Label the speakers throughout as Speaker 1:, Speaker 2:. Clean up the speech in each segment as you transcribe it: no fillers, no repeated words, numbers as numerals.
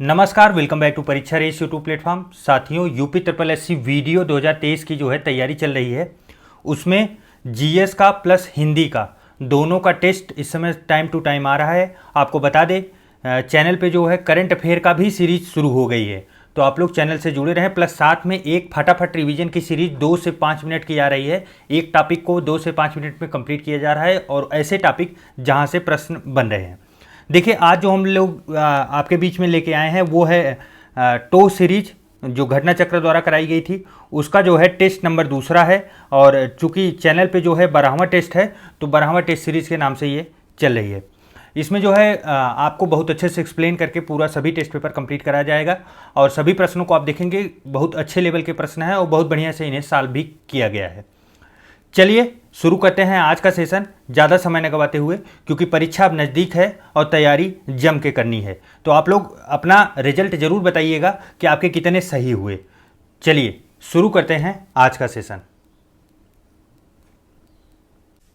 Speaker 1: नमस्कार, welcome back to परीक्षा race YouTube platform. साथियों, यूपी ट्रिपल एससी वीडियो 2023 की जो है तैयारी चल रही है, उसमें जीएस का प्लस हिंदी का दोनों का टेस्ट इस समय टाइम टू टाइम आ रहा है। आपको बता दें, चैनल पे जो है करंट अफेयर का भी सीरीज शुरू हो गई है, तो आप लोग चैनल से जुड़े रहें। प्लस साथ में एक फटाफट रिवीजन की सीरीज 2 से 5 मिनट की आ रही है। एक टॉपिक को 2 से 5 मिनट में कंप्लीट किया जा रहा है और ऐसे टॉपिक जहाँ से प्रश्न बन रहे हैं। देखिए, आज जो हम लोग आपके बीच में लेके आए हैं वो है टो सीरीज, जो घटना चक्र द्वारा कराई गई थी। उसका जो है टेस्ट नंबर दूसरा है, और चूंकि चैनल पे जो है 12वां टेस्ट है, तो 12वां टेस्ट सीरीज के नाम से ये चल रही है। इसमें जो है आपको बहुत अच्छे से एक्सप्लेन करके पूरा सभी टेस्ट पेपर कंप्लीट कराया जाएगा, और सभी प्रश्नों को आप देखेंगे बहुत अच्छे लेवल के प्रश्न हैं और बहुत बढ़िया से इन्हें सॉल्व भी किया गया है। चलिए शुरू करते हैं आज का सेशन, ज़्यादा समय न गवाते हुए, क्योंकि परीक्षा अब नज़दीक है और तैयारी जम के करनी है। तो आप लोग अपना रिजल्ट ज़रूर बताइएगा कि आपके कितने सही हुए। चलिए शुरू करते हैं आज का सेशन।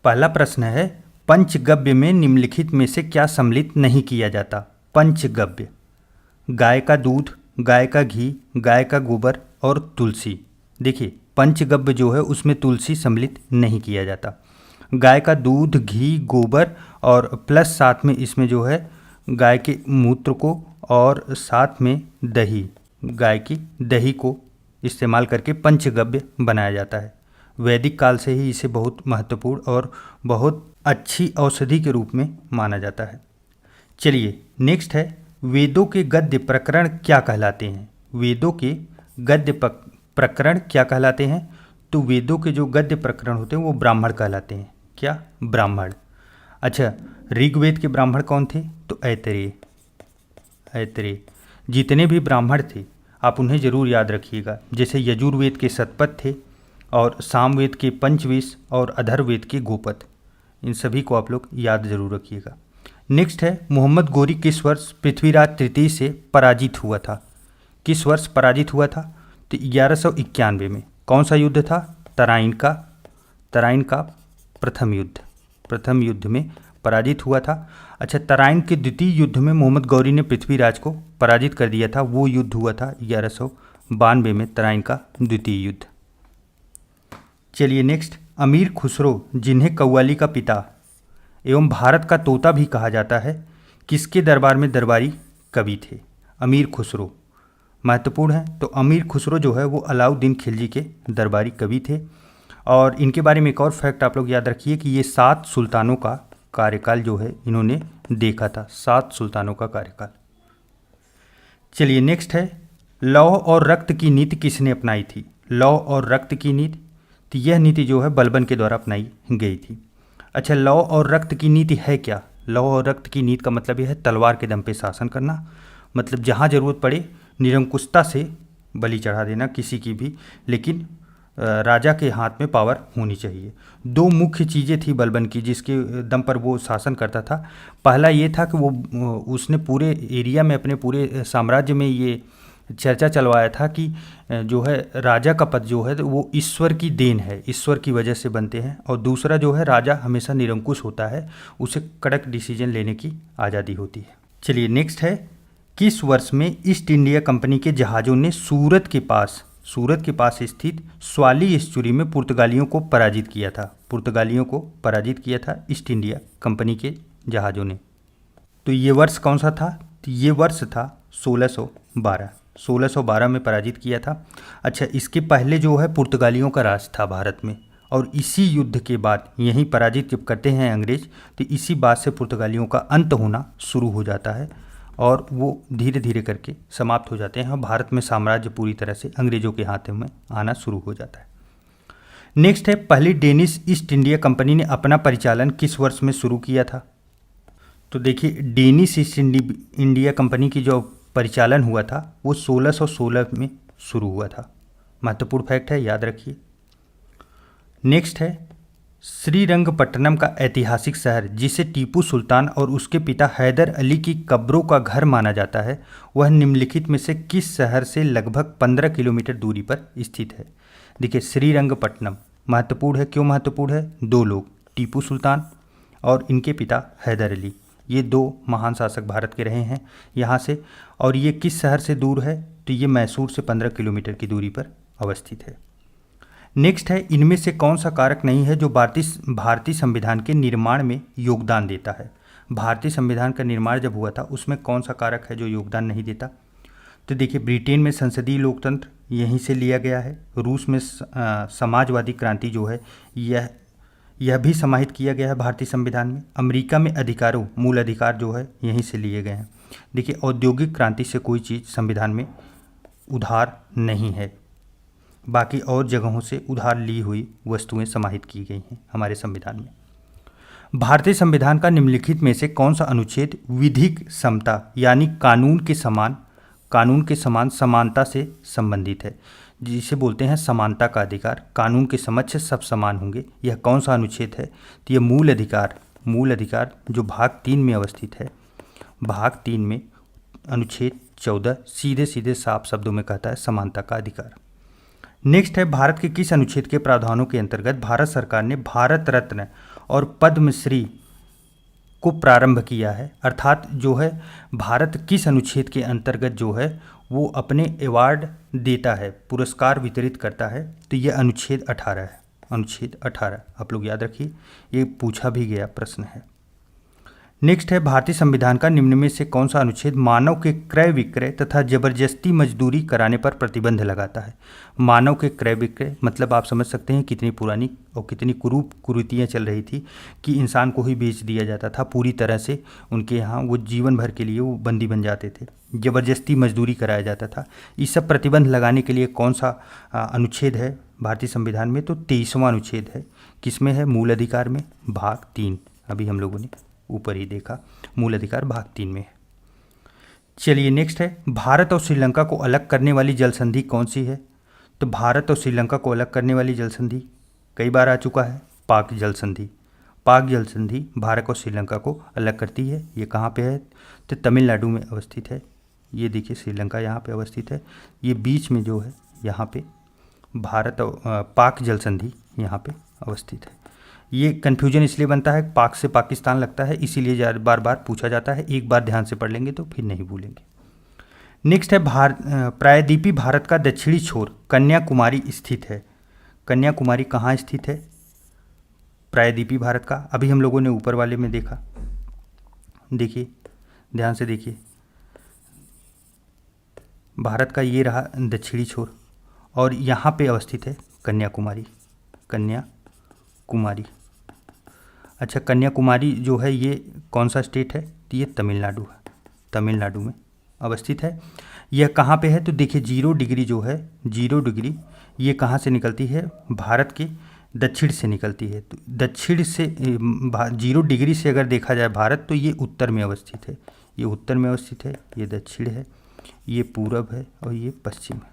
Speaker 1: पहला प्रश्न है, पंचगव्य में निम्नलिखित में से क्या सम्मिलित नहीं किया जाता? पंचगव्य: गाय का दूध, गाय का घी, गाय का गोबर और तुलसी। देखिए, पंचगव्य जो है उसमें तुलसी सम्मिलित नहीं किया जाता। गाय का दूध, घी, गोबर और प्लस साथ में इसमें जो है गाय के मूत्र को और साथ में दही, गाय की दही को इस्तेमाल करके पंचगव्य बनाया जाता है। वैदिक काल से ही इसे बहुत महत्वपूर्ण और बहुत अच्छी औषधि के रूप में माना जाता है। चलिए नेक्स्ट है, वेदों के गद्य प्रकरण क्या कहलाते हैं? वेदों के गद्य प्रकरण क्या कहलाते हैं? तो वेदों के जो गद्य प्रकरण होते हैं वो ब्राह्मण कहलाते हैं। क्या? ब्राह्मण। अच्छा, ऋग्वेद के ब्राह्मण कौन थे? तो ऐतरेय। ऐतरेय। जितने भी ब्राह्मण थे आप उन्हें जरूर याद रखिएगा, जैसे यजुर्वेद के शतपथ थे, और सामवेद के पंचवेश और अधर्ववेद के गोपद। इन सभी को आप लोग याद जरूर रखिएगा। नेक्स्ट है, मोहम्मद गोरी किस वर्ष पृथ्वीराज तृतीय से पराजित हुआ था? किस वर्ष पराजित हुआ था? तो 1191 में। कौन सा युद्ध था? तराइन का। तराइन का प्रथम युद्ध। प्रथम युद्ध में पराजित हुआ था। अच्छा, तराइन के द्वितीय युद्ध में मोहम्मद गौरी ने पृथ्वीराज को पराजित कर दिया था। वो युद्ध हुआ था 1192 में, तराइन का द्वितीय युद्ध। चलिए नेक्स्ट, अमीर खुसरो, जिन्हें कव्वाली का पिता एवं भारत का तोता भी कहा जाता है, किसके दरबार में दरबारी कवि थे? अमीर खुसरो महत्वपूर्ण है। तो अमीर खुसरो जो है वो अलाउद्दीन खिलजी के दरबारी कवि थे। और इनके बारे में एक और फैक्ट आप लोग याद रखिए कि ये 7 सुल्तानों का कार्यकाल जो है इन्होंने देखा था। 7 सुल्तानों का कार्यकाल। चलिए नेक्स्ट है, लौह और रक्त की नीति किसने अपनाई थी? लौह और रक्त की नीति, तो यह नीति जो है बलबन के द्वारा अपनाई गई थी। अच्छा, लौह और रक्त की नीति है क्या? लौह और रक्त की नीति का मतलब यह है तलवार के दम पे शासन करना, मतलब जहाँ जरूरत पड़े निरंकुशता से बलि चढ़ा देना किसी की भी, लेकिन राजा के हाथ में पावर होनी चाहिए। 2 मुख्य चीज़ें थी बलबन की जिसके दम पर वो शासन करता था। पहला ये था कि वो उसने पूरे एरिया में, अपने पूरे साम्राज्य में ये चर्चा चलवाया था कि जो है राजा का पद जो है वो ईश्वर की देन है, ईश्वर की वजह से बनते हैं। और दूसरा जो है, राजा हमेशा निरंकुश होता है, उसे कड़क डिसीजन लेने की आज़ादी होती है। चलिए नेक्स्ट है, किस वर्ष में ईस्ट इंडिया कंपनी के जहाज़ों ने सूरत के पास स्थित स्वाली एस्चुरी में पुर्तगालियों को पराजित किया था? पुर्तगालियों को पराजित किया था ईस्ट इंडिया कंपनी के जहाज़ों ने। तो ये वर्ष कौन सा था? तो ये वर्ष था 1612। 1612 में पराजित किया था। अच्छा, इसके पहले जो है पुर्तगालियों का राज था भारत में, और इसी युद्ध के बाद यहीं पराजित जब करते हैं अंग्रेज, तो इसी बात से पुर्तगालियों का अंत होना शुरू हो जाता है और वो धीरे धीरे करके समाप्त हो जाते हैं और भारत में साम्राज्य पूरी तरह से अंग्रेजों के हाथों में आना शुरू हो जाता है। नेक्स्ट है, पहली डेनिश ईस्ट इंडिया कंपनी ने अपना परिचालन किस वर्ष में शुरू किया था? तो देखिए, डेनिश ईस्ट इंडिया कंपनी की जो परिचालन हुआ था वो 1616 में शुरू हुआ था। महत्वपूर्ण फैक्ट है, याद रखिए। नेक्स्ट है, श्रीरंगपट्टनम का ऐतिहासिक शहर, जिसे टीपू सुल्तान और उसके पिता हैदर अली की कब्रों का घर माना जाता है, वह निम्नलिखित में से किस शहर से लगभग 15 किलोमीटर दूरी पर स्थित है? देखिए, श्रीरंगपट्टनम महत्वपूर्ण है। क्यों महत्वपूर्ण है? 2 लोग, टीपू सुल्तान और इनके पिता हैदर अली, ये 2 महान शासक भारत के रहे हैं यहाँ से। और ये किस शहर से दूर है, तो ये मैसूर से 15 किलोमीटर की दूरी पर अवस्थित है। नेक्स्ट है, इनमें से कौन सा कारक नहीं है जो भारतीय संविधान के निर्माण में योगदान देता है। भारतीय संविधान का निर्माण जब हुआ था उसमें कौन सा कारक है जो योगदान नहीं देता, तो देखिए ब्रिटेन में संसदीय लोकतंत्र यहीं से लिया गया है। रूस में समाजवादी क्रांति जो है यह भी समाहित किया गया है भारतीय संविधान में। अमेरिका में अधिकारों मूल अधिकार जो है यहीं से लिए गए हैं। देखिए औद्योगिक क्रांति से कोई चीज़ संविधान में उधार नहीं है, बाकी और जगहों से उधार ली हुई वस्तुएं समाहित की गई हैं हमारे संविधान में। भारतीय संविधान का निम्नलिखित में से कौन सा अनुच्छेद विधिक समता यानी कानून के समान समानता से संबंधित है, जिसे बोलते हैं समानता का अधिकार, कानून के समक्ष सब समान होंगे। यह कौन सा अनुच्छेद है, तो यह मूल अधिकार जो भाग 3 में अवस्थित है। भाग 3 में अनुच्छेद 14 सीधे सीधे साफ शब्दों में कहता है समानता का अधिकार। नेक्स्ट है, भारत के किस अनुच्छेद के प्रावधानों के अंतर्गत भारत सरकार ने भारत रत्न और पद्मश्री को प्रारंभ किया है। अर्थात जो है भारत किस अनुच्छेद के अंतर्गत जो है वो अपने अवार्ड देता है, पुरस्कार वितरित करता है, तो ये अनुच्छेद 18 है। अनुच्छेद 18 आप लोग याद रखिए, ये पूछा भी गया प्रश्न है। नेक्स्ट है, भारतीय संविधान का निम्न में से कौन सा अनुच्छेद मानव के क्रय विक्रय तथा जबरदस्ती मजदूरी कराने पर प्रतिबंध लगाता है। मानव के क्रय विक्रय मतलब आप समझ सकते हैं कितनी पुरानी और कितनी कुरीतियाँ चल रही थी कि इंसान को ही बेच दिया जाता था पूरी तरह से, उनके यहाँ वो जीवन भर के लिए वो बंदी बन जाते थे, जबरदस्ती मजदूरी कराया जाता था। इस सब प्रतिबंध लगाने के लिए कौन सा अनुच्छेद है भारतीय संविधान में, तो 23वां अनुच्छेद है। किसमें है, मूल अधिकार में, भाग 3। अभी हम लोगों ने ऊपर ही देखा, मूल अधिकार भाग 3 में है। चलिए नेक्स्ट है, भारत और श्रीलंका को अलग करने वाली जल संधि कौन सी है, तो भारत और श्रीलंका को अलग करने वाली जल संधि कई बार आ चुका है, पाक जल संधि। पाक जल संधि भारत और श्रीलंका को अलग करती है। ये कहाँ पे है, तो तमिलनाडु में अवस्थित है। ये देखिए श्रीलंका यहाँ पे अवस्थित है, ये बीच में जो है यहाँ पे भारत और पाक जल संधि यहाँ पे अवस्थित है। ये कन्फ्यूजन इसलिए बनता है, पाक से पाकिस्तान लगता है, इसीलिए बार बार पूछा जाता है। एक बार ध्यान से पढ़ लेंगे तो फिर नहीं भूलेंगे। नेक्स्ट है, प्रायद्वीपीय भारत का दक्षिणी छोर कन्याकुमारी स्थित है। कन्याकुमारी कहाँ स्थित है, प्रायद्वीपीय भारत का। अभी हम लोगों ने ऊपर वाले में देखा, देखिए ध्यान से देखिए, भारत का ये रहा दक्षिणी छोर और यहाँ पे अवस्थित है कन्याकुमारी। अच्छा, कन्याकुमारी जो है ये कौन सा स्टेट है, तो ये तमिलनाडु है, तमिलनाडु में अवस्थित है। यह कहाँ पे है, तो देखिए 0 डिग्री जो है, 0 डिग्री ये कहाँ से निकलती है, भारत के दक्षिण से निकलती है। तो दक्षिण से 0 डिग्री से अगर देखा जाए भारत, तो ये उत्तर में अवस्थित है, ये उत्तर में अवस्थित है, ये दक्षिण है, ये पूरब है और ये पश्चिम है,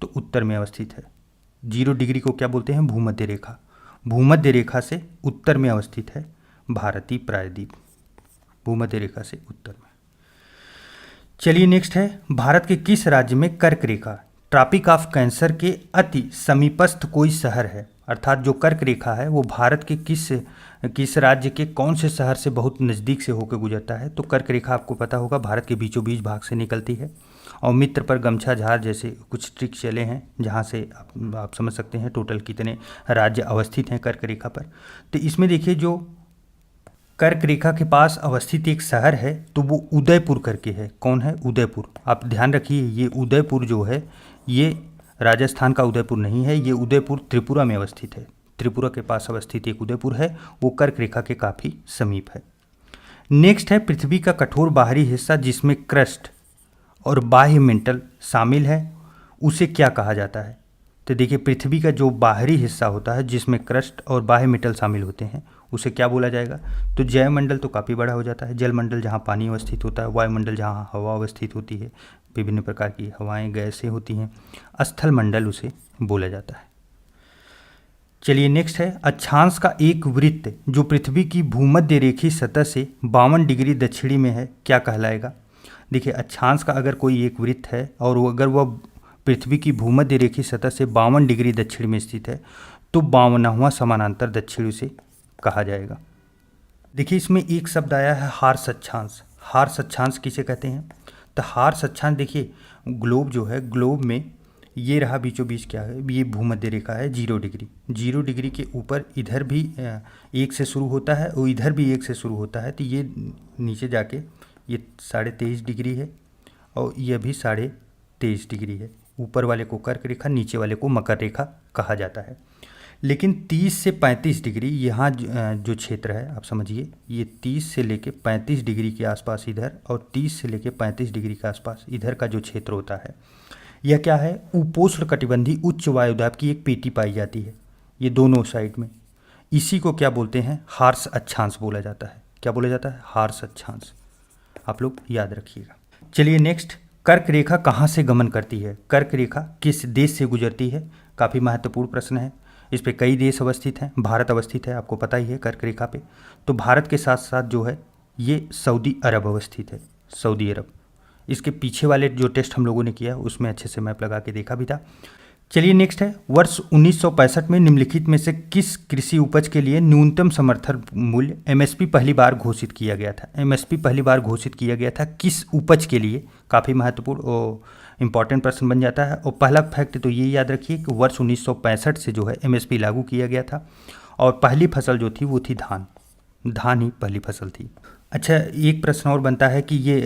Speaker 1: तो उत्तर में अवस्थित है। 0 डिग्री को क्या बोलते हैं, भूमध्य रेखा। भूमध्य रेखा से उत्तर में अवस्थित है भारतीय प्रायद्वीप, भूमध्य रेखा से उत्तर में। चलिए नेक्स्ट है, भारत के किस राज्य में कर्क रेखा ट्रॉपिक ऑफ कैंसर के अति समीपस्थ कोई शहर है। अर्थात जो कर्क रेखा है वो भारत के किस राज्य के कौन से शहर से बहुत नज़दीक से होकर गुजरता है, तो कर्क रेखा आपको पता होगा भारत के बीचों बीच भाग से निकलती है। और मित्र पर गमछा झार जैसे कुछ ट्रिक चले हैं जहाँ से आप समझ सकते हैं टोटल कितने राज्य अवस्थित हैं कर्क रेखा पर। तो इसमें देखिए जो कर्क रेखा के पास अवस्थित एक शहर है तो वो उदयपुर करके है। कौन है, उदयपुर। आप ध्यान रखिए, ये उदयपुर जो है ये राजस्थान का उदयपुर नहीं है, ये उदयपुर त्रिपुरा में अवस्थित है। त्रिपुरा के पास अवस्थित एक उदयपुर है, वो कर्क रेखा के काफ़ी समीप है। नेक्स्ट है, पृथ्वी का कठोर बाहरी हिस्सा जिसमें क्रस्ट और बाह्य मेंटल शामिल है उसे क्या कहा जाता है। तो देखिए पृथ्वी का जो बाहरी हिस्सा होता है जिसमें क्रस्ट और बाह्य मेंटल शामिल होते हैं उसे क्या बोला जाएगा, तो जयमंडल तो काफ़ी बड़ा हो जाता है। जलमंडल जहाँ पानी अवस्थित होता है, वायुमंडल जहाँ हवा अवस्थित होती है, विभिन्न प्रकार की हवाएं गैसें होती हैं, स्थल मंडल उसे बोला जाता है। चलिए नेक्स्ट है, अक्षांश का एक वृत्त जो पृथ्वी की भूमध्य रेखीय सतह से 52 डिग्री दक्षिणी में है क्या कहलाएगा। देखिए अक्षांश का अगर कोई एक वृत्त है और अगर वह पृथ्वी की भूमध्य रेखीय सतह से 52 डिग्री दक्षिण में स्थित है तो 52वां समानांतर दक्षिण उसे कहा जाएगा। देखिए इसमें एक शब्द आया है हार्स अक्षांश। हार्स अक्षांश किसे कहते हैं? तो हार्स अक्षांश देखिए ग्लोब जो है, ग्लोब में ये रहा बीचों बीच क्या है, ये भूमध्य रेखा है 0 डिग्री। 0 डिग्री के ऊपर इधर भी 1 से शुरू होता है और इधर भी 1 से शुरू होता है, तो ये नीचे जाके ये 23.5 डिग्री है और ये भी 23.5 डिग्री है। ऊपर वाले को कर्क रेखा, नीचे वाले को मकर रेखा कहा जाता है। लेकिन 30 से 35 डिग्री यहाँ जो क्षेत्र है आप समझिए, ये 30 से लेके 35 डिग्री के आसपास इधर और 30 से लेके 35 डिग्री के आसपास इधर का जो क्षेत्र होता है, यह क्या है, उपोष्ण कटिबंधी उच्च वायुदाब की एक पेटी पाई जाती है ये दोनों साइड में। इसी को क्या बोलते हैं, हार्स अक्षांश बोला जाता है। क्या बोला जाता है? हार्स अक्षांश। आप लोग याद रखिएगा। चलिए नेक्स्ट, कर्क रेखा कहाँ से गमन करती है? कर्क रेखा किस देश से गुजरती है? काफ़ी महत्वपूर्ण प्रश्न है। इस पे कई देश अवस्थित हैं, भारत अवस्थित है, आपको पता ही है कर्क रेखा पे। तो भारत के साथ साथ जो है ये सऊदी अरब अवस्थित है, सऊदी अरब। इसके पीछे वाले जो टेस्ट हम लोगों ने किया उसमें अच्छे से मैप लगा के देखा भी था। चलिए नेक्स्ट है, वर्ष 1965 में निम्नलिखित में से किस कृषि उपज के लिए न्यूनतम समर्थन मूल्य एमएसपी पहली बार घोषित किया गया था? एमएसपी पहली बार घोषित किया गया था किस उपज के लिए? काफ़ी महत्वपूर्ण और इम्पॉर्टेंट प्रश्न बन जाता है। और पहला फैक्ट तो ये याद रखिए कि वर्ष 1965 से जो है एमएसपी लागू किया गया था और पहली फसल जो थी वो थी धान। धान ही पहली फसल थी। अच्छा, एक प्रश्न और बनता है कि ये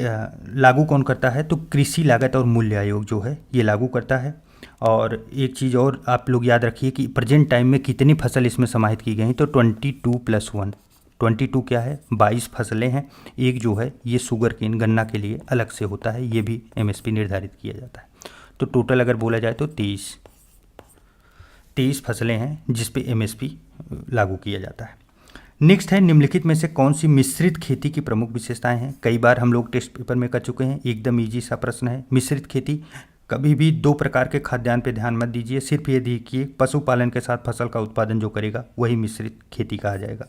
Speaker 1: लागू कौन करता है? तो कृषि लागत और मूल्य आयोग जो है ये लागू करता है। और एक चीज़ और आप लोग याद रखिए कि प्रेजेंट टाइम में कितनी फसल इसमें समाहित की गई, तो 22+1। 22 क्या है? 22 फसलें हैं। एक जो है ये शुगर केन गन्ना के लिए अलग से होता है, ये भी एमएसपी निर्धारित किया जाता है। तो टोटल अगर बोला जाए तो 23 फसलें हैं जिस पे एमएसपी लागू किया जाता है। नेक्स्ट है, निम्नलिखित में से कौन सी मिश्रित खेती की प्रमुख विशेषताएं हैं? कई बार हम लोग टेस्ट पेपर में कर चुके हैं, एकदम ईजी सा प्रश्न है। मिश्रित खेती, कभी भी 2 प्रकार के खाद्यान्न पे ध्यान मत दीजिए, सिर्फ ये देखिए पशुपालन के साथ फसल का उत्पादन जो करेगा वही मिश्रित खेती कहा जाएगा।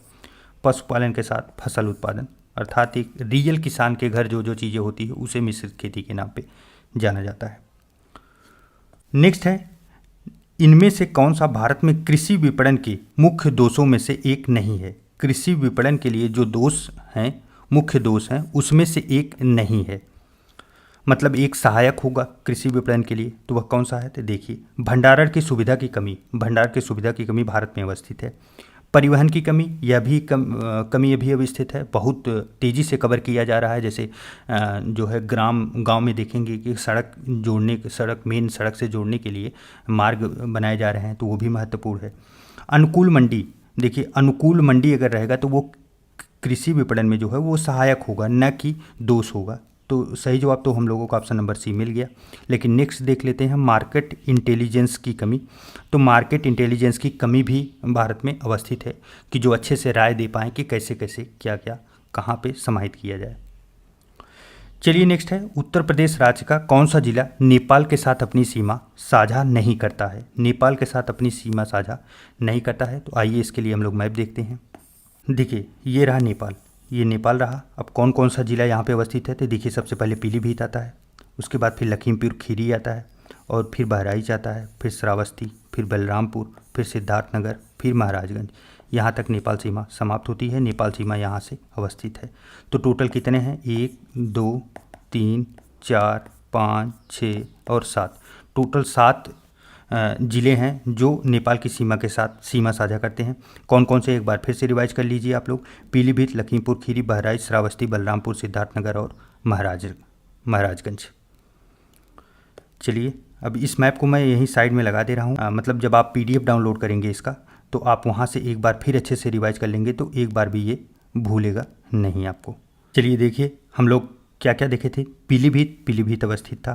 Speaker 1: पशुपालन के साथ फसल उत्पादन, अर्थात एक रियल किसान के घर जो जो चीज़ें होती है उसे मिश्रित खेती के नाम पे जाना जाता है। नेक्स्ट है, इनमें से कौन सा भारत में कृषि विपणन के मुख्य दोषों में से एक नहीं है? कृषि विपणन के लिए जो दोष हैं, मुख्य दोष हैं, उसमें से एक नहीं है। मतलब एक सहायक होगा कृषि विपणन के लिए, तो वह कौन सा है? तो देखिए, भंडारण की सुविधा की कमी। भंडार की सुविधा की कमी भारत में अवस्थित है। परिवहन की कमी, यह भी कमी अभी अवस्थित है, बहुत तेज़ी से कवर किया जा रहा है। जैसे जो है गांव में देखेंगे कि मेन सड़क से जोड़ने के लिए मार्ग बनाए जा रहे हैं, तो वो भी महत्वपूर्ण है। अनुकूल मंडी, देखिए अनुकूल मंडी अगर रहेगा तो वो कृषि विपणन में जो है वो सहायक होगा, न कि दोष होगा। तो सही जवाब तो हम लोगों को ऑप्शन नंबर सी मिल गया। लेकिन नेक्स्ट देख लेते हैं, मार्केट इंटेलिजेंस की कमी। तो मार्केट इंटेलिजेंस की कमी भी भारत में अवस्थित है कि जो अच्छे से राय दे पाएँ कि कैसे कैसे क्या क्या कहाँ पे समाहित किया जाए। चलिए नेक्स्ट है, उत्तर प्रदेश राज्य का कौन सा जिला नेपाल के साथ अपनी सीमा साझा नहीं करता है? नेपाल के साथ अपनी सीमा साझा नहीं करता है, तो आइए इसके लिए हम लोग मैप देखते हैं। देखिए ये रहा नेपाल, ये नेपाल रहा। अब कौन कौन सा जिला यहाँ पे अवस्थित है? तो देखिए सबसे पहले पीलीभीत आता है, उसके बाद फिर लखीमपुर खीरी आता है, और फिर बहराइच आता है, फिर श्रावस्ती, फिर बलरामपुर, फिर सिद्धार्थनगर, फिर महाराजगंज। यहाँ तक नेपाल सीमा समाप्त होती है। नेपाल सीमा यहाँ से अवस्थित है। तो टोटल कितने हैं? 1 2 3 4 5 6 और 7, टोटल 7 ज़िले हैं जो नेपाल की सीमा के साथ सीमा साझा करते हैं। कौन कौन से, एक बार फिर से रिवाइज कर लीजिए आप लोग। पीलीभीत, लखीमपुर खीरी, बहराइच, श्रावस्ती, बलरामपुर, सिद्धार्थनगर और महाराजगंज। चलिए अब इस मैप को मैं यहीं साइड में लगा दे रहा हूँ। मतलब जब आप PDF डाउनलोड करेंगे इसका, तो आप वहाँ से एक बार फिर अच्छे से रिवाइज कर लेंगे, तो एक बार भी ये भूलेगा नहीं आपको। चलिए देखिए हम लोग क्या क्या देखे थे। पीलीभीत अवस्थित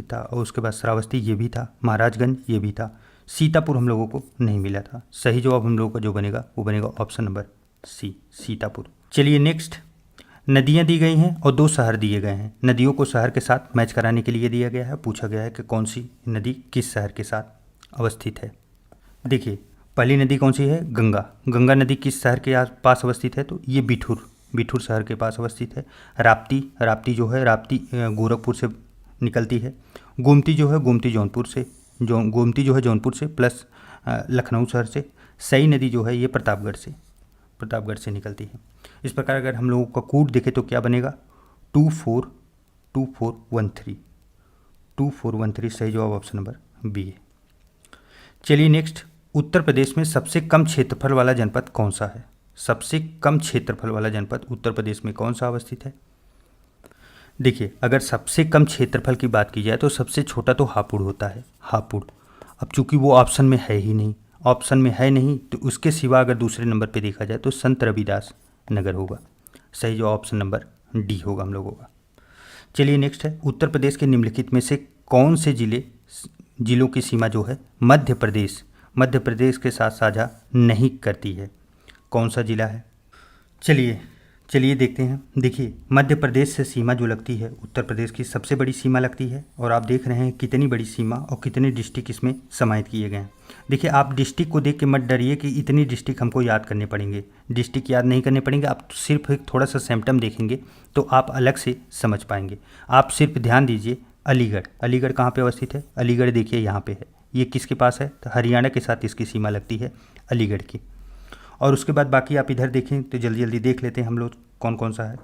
Speaker 1: था, और उसके बाद श्रावस्ती ये भी था, महाराजगंज ये भी था, सीतापुर हम लोगों को नहीं मिला था। सही जवाब हम लोगों का जो बनेगा वो बनेगा ऑप्शन नंबर सी, सीतापुर। चलिए नेक्स्ट, नदियाँ दी गई हैं और 2 शहर दिए गए हैं। नदियों को शहर के साथ मैच कराने के लिए दिया गया है। पूछा गया है कि कौन सी नदी किस शहर के साथ अवस्थित है। देखिए पहली नदी कौन सी है? गंगा नदी किस शहर के पास अवस्थित है? तो ये बिठूर शहर के पास अवस्थित है। राप्ती जो है, गोरखपुर से निकलती है। गोमती जो है जौनपुर से प्लस लखनऊ शहर से। सई नदी जो है ये प्रतापगढ़ से। प्रतापगढ़ से निकलती है। इस प्रकार अगर हम लोगों का कोड देखें तो क्या बनेगा 242413। 2413 सही जवाब ऑप्शन नंबर बी है। चलिए नेक्स्ट, उत्तर प्रदेश में सबसे कम क्षेत्रफल वाला जनपद कौन सा है? सबसे कम क्षेत्रफल वाला जनपद उत्तर प्रदेश में कौन सा अवस्थित है? देखिए, अगर सबसे कम क्षेत्रफल की बात की जाए तो सबसे छोटा तो हापुड़ होता है, हापुड़। अब चूंकि वो ऑप्शन में है ही नहीं, ऑप्शन में है नहीं तो उसके सिवा अगर दूसरे नंबर पे देखा जाए तो संत रविदास नगर होगा। सही जो ऑप्शन नंबर डी होगा हम लोगों का। चलिए नेक्स्ट है, उत्तर प्रदेश के निम्नलिखित में से कौन से जिलों की सीमा जो है मध्य प्रदेश के साथ साझा नहीं करती है? कौन सा जिला है? चलिए देखते हैं। देखिए, मध्य प्रदेश से सीमा जो लगती है उत्तर प्रदेश की सबसे बड़ी सीमा लगती है, और आप देख रहे हैं कितनी बड़ी सीमा और कितने डिस्ट्रिक्ट इसमें समाहित किए गए हैं। देखिए, आप डिस्ट्रिक्ट को देख के मत डरिए कि इतनी डिस्ट्रिक्ट हमको याद करने पड़ेंगे, डिस्ट्रिक्ट याद नहीं करने पड़ेंगे, आप सिर्फ एक थोड़ा सा सिम्टम देखेंगे तो आप अलग से समझ पाएंगे। आप सिर्फ ध्यान दीजिए, अलीगढ़ कहाँ पे अवस्थित है? अलीगढ़ देखिए यहाँ पे है, ये किसके पास है? तो हरियाणा के साथ इसकी सीमा लगती है अलीगढ़ की। और उसके बाद बाकी आप इधर देखें तो जल्दी जल्दी देख लेते हैं हम लोग कौन कौन सा है।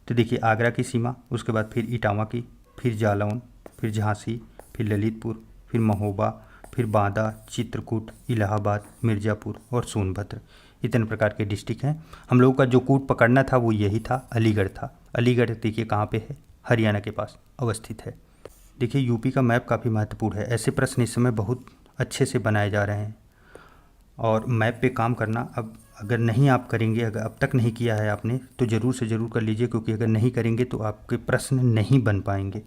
Speaker 1: तो देखिए, आगरा की सीमा, उसके बाद फिर इटावा की, फिर जालौन, फिर झांसी, फिर ललितपुर, फिर महोबा, फिर बांदा, चित्रकूट, इलाहाबाद, मिर्ज़ापुर और सोनभद्र। इतने प्रकार के डिस्ट्रिक्ट हैं। हम लोगों का जो कूट पकड़ना था वो यही था, अलीगढ़ था। अलीगढ़ देखिए कहाँ पे है? हरियाणा के पास अवस्थित है। देखिए, यूपी का मैप काफ़ी महत्वपूर्ण है। ऐसे प्रश्न इस समय बहुत अच्छे से बनाए जा रहे हैं, और मैप पे काम करना अब अगर नहीं आप करेंगे, अगर अब तक नहीं किया है आपने, तो ज़रूर से ज़रूर कर लीजिए, क्योंकि अगर नहीं करेंगे तो आपके प्रश्न नहीं बन पाएंगे।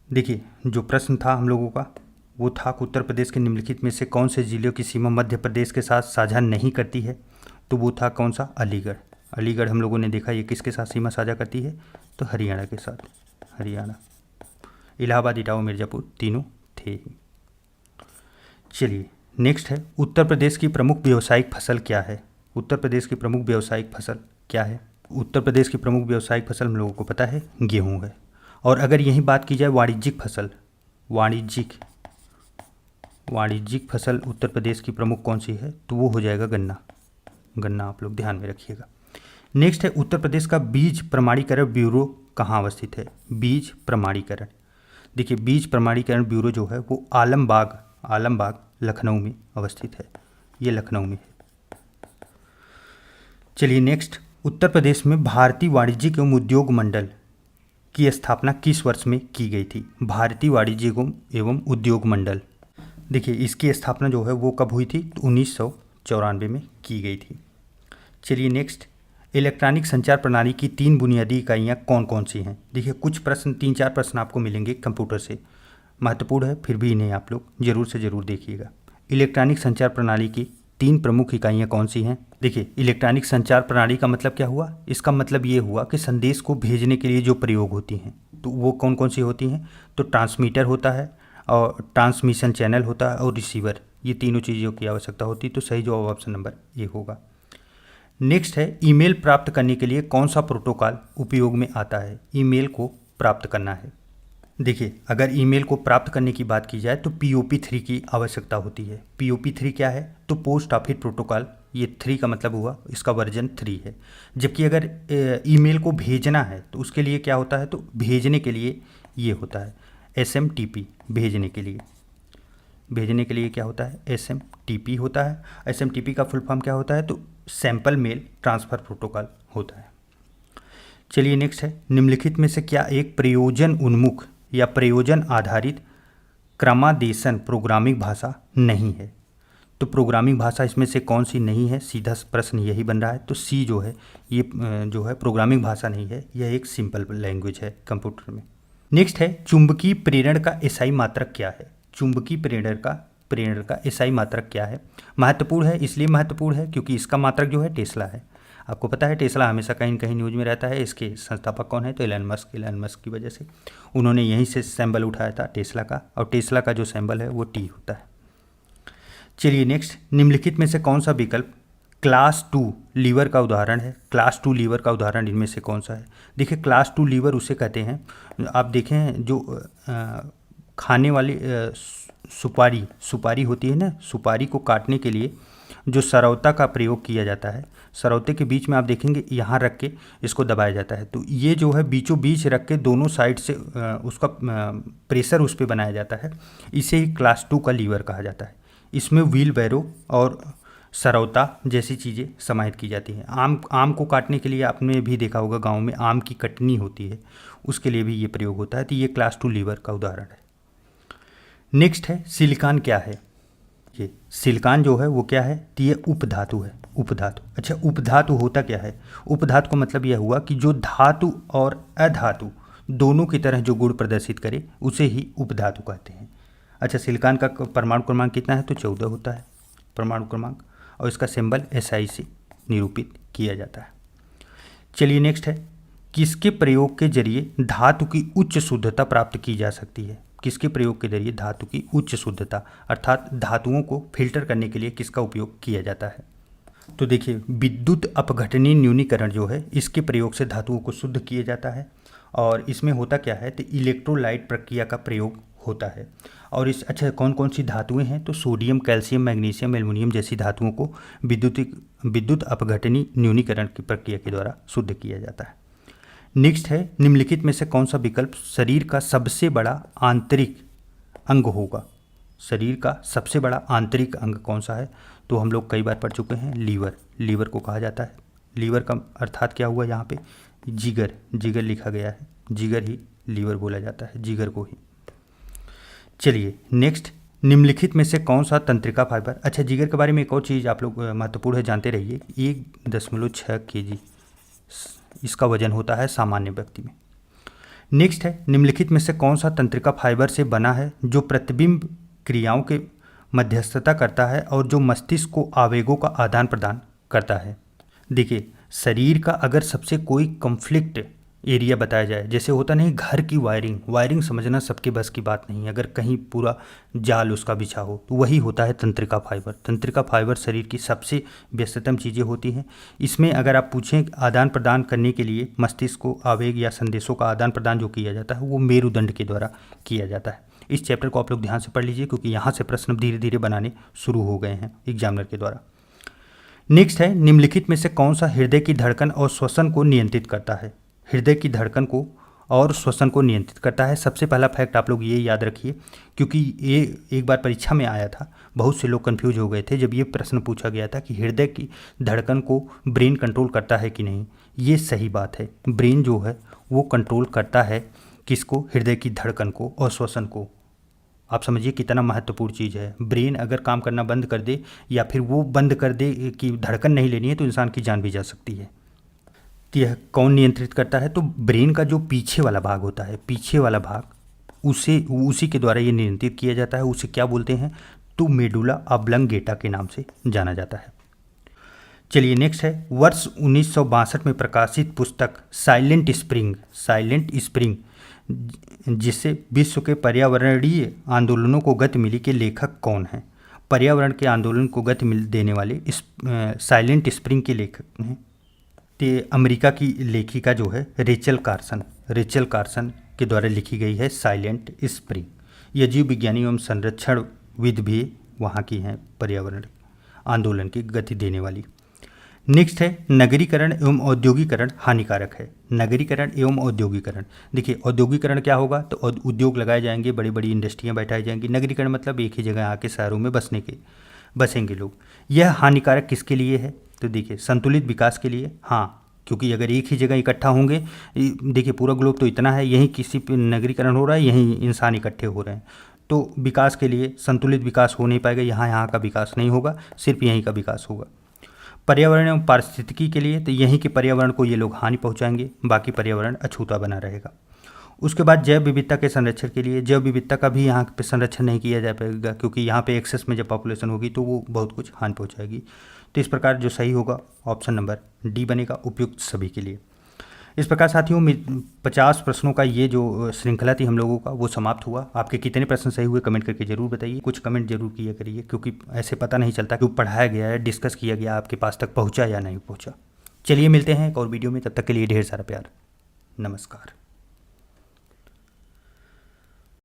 Speaker 1: देखिए, जो प्रश्न था हम लोगों का वो था कि उत्तर प्रदेश के निम्नलिखित में से कौन से जिलों की सीमा मध्य प्रदेश के साथ साझा नहीं करती है? तो वो था कौन सा? अलीगढ़ हम लोगों ने देखा ये किसके साथ सीमा साझा करती है? तो हरियाणा के साथ। हरियाणा, इलाहाबाद, इटावा, मिर्ज़ापुर तीनों थे ही। चलिए नेक्स्ट है, उत्तर प्रदेश की प्रमुख व्यावसायिक फसल क्या है? उत्तर प्रदेश की प्रमुख व्यावसायिक फसल क्या है? उत्तर प्रदेश की प्रमुख व्यावसायिक फसल हम लोगों को पता है गेहूँ है। और अगर यही बात की जाए वाणिज्यिक फसल, वाणिज्यिक फसल उत्तर प्रदेश की प्रमुख कौन सी है? तो वो हो जाएगा गन्ना। आप लोग ध्यान में रखिएगा। नेक्स्ट है, उत्तर प्रदेश का बीज प्रमाणीकरण ब्यूरो कहाँ अवस्थित है? बीज प्रमाणीकरण, देखिए बीज प्रमाणीकरण ब्यूरो जो है वो आलमबाग लखनऊ में अवस्थित है। ये लखनऊ में है। चलिए नेक्स्ट, उत्तर प्रदेश में भारतीय वाणिज्यिक एवं उद्योग मंडल की स्थापना किस वर्ष में की गई थी? भारतीय वाणिज्यिक एवं उद्योग मंडल, देखिए इसकी स्थापना जो है वो कब हुई थी? तो 1994 में की गई थी। चलिए नेक्स्ट, इलेक्ट्रॉनिक संचार प्रणाली की 3 बुनियादी इकाइयाँ कौन कौन सी हैं? देखिए कुछ प्रश्न 3-4 प्रश्न आपको मिलेंगे कंप्यूटर से, महत्वपूर्ण है, फिर भी इन्हें आप लोग जरूर से ज़रूर देखिएगा। इलेक्ट्रॉनिक संचार प्रणाली की 3 प्रमुख इकाइयाँ कौन सी हैं? देखिए, इलेक्ट्रॉनिक संचार प्रणाली का मतलब क्या हुआ? इसका मतलब ये हुआ कि संदेश को भेजने के लिए जो प्रयोग होती हैं तो वो कौन कौन सी होती हैं? तो ट्रांसमीटर होता है, और ट्रांसमिशन चैनल होता है, और रिसीवर। ये तीनों चीज़ों की आवश्यकता होती है। तो सही जवाब ऑप्शन नंबर ए होगा। नेक्स्ट है, ईमेल प्राप्त करने के लिए कौन सा प्रोटोकॉल उपयोग में आता है? ईमेल को प्राप्त करना है। देखिए, अगर ईमेल को प्राप्त करने की बात की जाए तो POP3 की आवश्यकता होती है। POP3 क्या है? तो पोस्ट ऑफिस प्रोटोकॉल। ये 3 का मतलब हुआ इसका वर्जन 3 है। जबकि अगर ईमेल को भेजना है तो उसके लिए क्या होता है? तो भेजने के लिए ये होता है SMTP। भेजने के लिए क्या होता है? SMTP होता है। SMTP का फुल फॉर्म क्या होता है? तो सैंपल मेल ट्रांसफ़र प्रोटोकॉल होता है। चलिए नेक्स्ट है, निम्नलिखित में से क्या एक प्रयोजन उन्मुख या प्रयोजन आधारित क्रमादेशन प्रोग्रामिंग भाषा नहीं है? तो प्रोग्रामिंग भाषा इसमें से कौन सी नहीं है? सीधा प्रश्न यही बन रहा है। तो सी जो है ये जो है प्रोग्रामिंग भाषा नहीं है, यह एक सिंपल लैंग्वेज है कंप्यूटर में। नेक्स्ट है, चुंबकीय प्रेरण का एसआई मात्रक क्या है? चुंबकीय प्रेरण का एसआई मात्रक क्या है? महत्वपूर्ण है, इसलिए महत्वपूर्ण है क्योंकि इसका मात्रक जो है टेस्ला है। आपको पता है टेस्ला हमेशा कहीं न कहीं न्यूज में रहता है। इसके संस्थापक कौन है? तो एलन मस्क की वजह से उन्होंने यहीं से सैंबल उठाया था टेस्ला का, और टेस्ला का जो सैंबल है वो टी होता है। चलिए नेक्स्ट, निम्नलिखित में से कौन सा विकल्प क्लास 2 लीवर का उदाहरण है? क्लास 2 लीवर का उदाहरण इनमें से कौन सा है? देखिए, क्लास 2 लीवर उसे कहते हैं, आप देखें जो खाने वाली सुपारी होती है ना, सुपारी को काटने के लिए जो सरौता का प्रयोग किया जाता है, सरौते के बीच में आप देखेंगे यहाँ रख के इसको दबाया जाता है, तो ये जो है बीचों बीच रख के दोनों साइड से उसका प्रेशर उस पर बनाया जाता है, इसे ही क्लास 2 का लीवर कहा जाता है। इसमें व्हील बैरो और सरौता जैसी चीज़ें समाहित की जाती हैं। आम को काटने के लिए आपने भी देखा होगा गांव में आम की कटनी होती है, उसके लिए भी ये प्रयोग होता है, तो ये क्लास 2 लीवर का उदाहरण है। नेक्स्ट है सिलिकॉन क्या है। ये सिलिकॉन जो है वो क्या है, तो ये उपधातु है, उपधातु। अच्छा, उपधातु होता क्या है? उपधातु का मतलब यह हुआ कि जो धातु और अधातु दोनों की तरह जो गुण प्रदर्शित करे उसे ही उपधातु कहते हैं। अच्छा, सिलिकॉन का परमाणु क्रमांक कितना है? तो 14 होता है परमाणु क्रमांक, और इसका सिंबल SI से निरूपित किया जाता है। चलिए नेक्स्ट है, किसके प्रयोग के जरिए धातु की उच्च शुद्धता प्राप्त की जा सकती है? किसके प्रयोग के जरिए धातु की उच्च शुद्धता अर्थात धातुओं को फिल्टर करने के लिए किसका उपयोग किया जाता है? तो देखिए, विद्युत अपघटनीय न्यूनीकरण जो है इसके प्रयोग से धातुओं को शुद्ध किया जाता है, और इसमें होता क्या है, तो इलेक्ट्रोलाइट प्रक्रिया का प्रयोग होता है। और इस अच्छा कौन कौन सी धातुएं हैं? तो सोडियम, कैल्शियम, मैग्नीशियम, एल्युमिनियम जैसी धातुओं को विद्युत अपघटनीय न्यूनीकरण की प्रक्रिया के द्वारा शुद्ध किया जाता है। नेक्स्ट है, निम्नलिखित में से कौन सा विकल्प शरीर का सबसे बड़ा आंतरिक अंग होगा? शरीर का सबसे बड़ा आंतरिक अंग कौन सा है? तो हम लोग कई बार पढ़ चुके हैं, लीवर। लीवर को कहा जाता है। लीवर का अर्थात क्या हुआ यहाँ पे? जिगर, जिगर लिखा गया है, जिगर ही लीवर बोला जाता है, जिगर को ही। चलिए नेक्स्ट, निम्नलिखित में से कौन सा तंत्रिका फाइबर। अच्छा, जिगर के बारे में एक और चीज़ आप लोग महत्वपूर्ण है जानते रहिए, 1.6 kg इसका वजन होता है सामान्य व्यक्ति में। नेक्स्ट है, निम्नलिखित में से कौन सा तंत्रिका फाइबर से बना है जो प्रतिबिंब क्रियाओं के मध्यस्थता करता है और जो मस्तिष्क को आवेगों का आदान प्रदान करता है? देखिए, शरीर का अगर सबसे कोई कॉन्फ्लिक्ट एरिया बताया जाए, जैसे होता नहीं घर की वायरिंग समझना सबके बस की बात नहीं, अगर कहीं पूरा जाल उसका बिछा हो तो वही होता है तंत्रिका फाइबर। तंत्रिका फाइबर शरीर की सबसे व्यस्ततम चीज़ें होती हैं। इसमें अगर आप पूछें आदान प्रदान करने के लिए मस्तिष्क को आवेग या संदेशों का आदान प्रदान जो किया जाता है वो मेरुदंड के द्वारा किया जाता है। इस चैप्टर को आप लोग ध्यान से पढ़ लीजिए क्योंकि यहाँ से प्रश्न धीरे धीरे बनाने शुरू हो गए हैं एग्जामिनर के द्वारा। नेक्स्ट है, निम्नलिखित में से कौन सा हृदय की धड़कन और श्वसन को नियंत्रित करता है? हृदय की धड़कन को और श्वसन को नियंत्रित करता है। सबसे पहला फैक्ट आप लोग ये याद रखिए क्योंकि ये एक बार परीक्षा में आया था, बहुत से लोग कंफ्यूज हो गए थे जब ये प्रश्न पूछा गया था कि हृदय की धड़कन को ब्रेन कंट्रोल करता है कि नहीं। ये सही बात है, ब्रेन जो है वो कंट्रोल करता है किसको? हृदय की धड़कन को और श्वसन को। आप समझिए कितना महत्वपूर्ण चीज़ है। ब्रेन अगर काम करना बंद कर दे या फिर वो बंद कर दे कि धड़कन नहीं लेनी है तो इंसान की जान भी जा सकती है। तो यह कौन नियंत्रित करता है? तो ब्रेन का जो पीछे वाला भाग होता है, पीछे वाला भाग उसी के द्वारा ये नियंत्रित किया जाता है। उसे क्या बोलते हैं? तो मेडुला ऑब्लंगेटा के नाम से जाना जाता है। चलिए नेक्स्ट है, वर्ष 1962 में प्रकाशित पुस्तक साइलेंट स्प्रिंग जिससे विश्व के पर्यावरणीय आंदोलनों को गति मिली के लेखक कौन है? पर्यावरण के आंदोलन को गति देने वाले इस साइलेंट स्प्रिंग के लेखक हैं ते अमेरिका की लेखिका जो है रेचल कार्सन के द्वारा लिखी गई है साइलेंट स्प्रिंग। यह जीव विज्ञानी एवं संरक्षणविद भी वहाँ की हैं, पर्यावरण आंदोलन की गति देने वाली। नेक्स्ट है, नगरीकरण एवं औद्योगिकरण हानिकारक है। नगरीकरण एवं औद्योगिकरण, देखिए औद्योगिकरण क्या होगा? तो उद्योग लगाए जाएंगे, बड़ी बड़ी इंडस्ट्रियाँ बैठाई जाएंगी। नगरीकरण मतलब एक ही जगह आके शहरों में बसेंगे लोग। यह हानिकारक किसके लिए है? तो देखिए संतुलित विकास के लिए, हाँ, क्योंकि अगर एक ही जगह इकट्ठा होंगे, देखिए पूरा ग्लोब तो इतना है, यहीं किसी पे नगरीकरण हो रहा है, यहीं इंसान इकट्ठे हो रहे हैं, तो विकास के लिए संतुलित विकास हो नहीं पाएगा। यहाँ का विकास नहीं होगा, सिर्फ यहीं का विकास होगा। पर्यावरण एवं पारिस्थितिकी के लिए, तो यहीं के पर्यावरण को ये लोग हानि पहुँचाएंगे, बाकी पर्यावरण अछूता बना रहेगा। उसके बाद जैव विविधता के संरक्षण के लिए, जैव विविधता का भी यहाँ पे संरक्षण नहीं किया जा पाएगा क्योंकि यहाँ पे एक्सेस में जब पॉपुलेशन होगी तो वो बहुत कुछ हानि पहुँचाएगी। तो इस प्रकार जो सही होगा ऑप्शन नंबर डी बनेगा, उपयुक्त सभी के लिए। इस प्रकार साथियों 50 प्रश्नों का ये जो श्रृंखला थी हम लोगों का वो समाप्त हुआ। आपके कितने प्रश्न सही हुए कमेंट करके जरूर बताइए, कुछ कमेंट जरूर किया करिए क्योंकि ऐसे पता नहीं चलता कि पढ़ाया गया है, डिस्कस किया गया, आपके पास तक पहुँचा या नहीं पहुँचा। चलिए मिलते हैं एक और वीडियो में, तब तक के लिए ढेर सारा प्यार, नमस्कार।